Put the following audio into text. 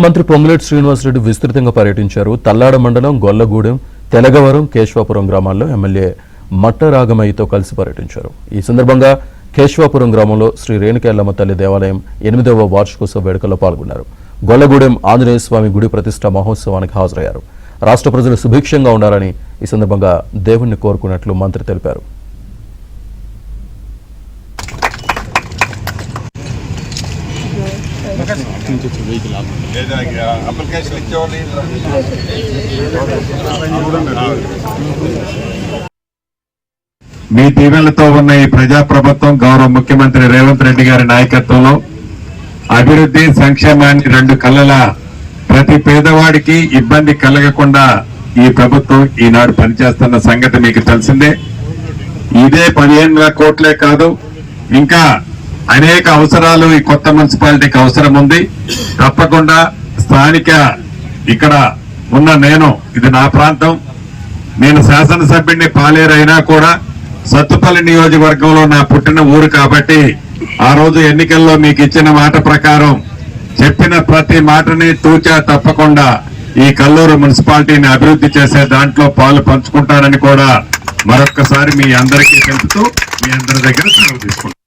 మంత్రి పొంగులేటి శ్రీనివాసరెడ్డి విస్తృతంగా పర్యటించారు. తల్లాడ మండలం గొల్లగూడెం, తెలగవరం, కేశవాపురం గ్రామాల్లో ఎమ్మెల్యే మట్ట రాగమయ్యతో కలిసి పర్యటించారు. ఈ సందర్భంగా కేశవాపురం గ్రామంలో శ్రీ రేణుకెల్లమ్మ తల్లి దేవాలయం 8వ వార్షికోత్సవ వేడుకల్లో పాల్గొన్నారు. గొల్లగూడెం ఆంజనేయ స్వామి గుడి ప్రతిష్ఠా మహోత్సవానికి హాజరయ్యారు. రాష్ట్ర ప్రజలు సుభిక్షంగా ఉండాలని ఈ సందర్భంగా దేవుణ్ణి కోరుకున్నట్లు మంత్రి తెలిపారు. మీ దీవెనలతో ఉన్న ఈ ప్రజాప్రభుత్వం గౌరవ ముఖ్యమంత్రి రేవంత్ రెడ్డి గారి నాయకత్వంలో అభివృద్ధి సంక్షేమాన్ని రెండు కళ్ళలా ప్రతి పేదవాడికి ఇబ్బంది కలగకుండా ఈ ప్రభుత్వం ఈనాడు పనిచేస్తున్న సంగతి మీకు తెలిసిందే. ఇదే 15,000 కోట్లే కాదు, ఇంకా అనేక అవసరాలు ఈ కొత్త మున్సిపాలిటీకి అవసరం ఉంది. తప్పకుండా స్థానిక ఇక్కడ ఉన్న ఇది నా ప్రాంతం, నేను శాసనసభ్యుడిని పాలేరైనా కూడా సత్తుపల్లి నియోజకవర్గంలో నా పుట్టిన ఊరు కాబట్టి ఆ రోజు ఎన్నికల్లో మీకు ఇచ్చిన మాట ప్రకారం చెప్పిన ప్రతి మాటని తూచా తప్పకుండా ఈ కల్లూరు మున్సిపాలిటీని అభివృద్ధి చేసే దాంట్లో పాలు పంచుకుంటారని కూడా మరొక్కసారి మీ అందరికీ తెలుపుతూ మీ అందరి దగ్గర సెలవు తీసుకుంటాను.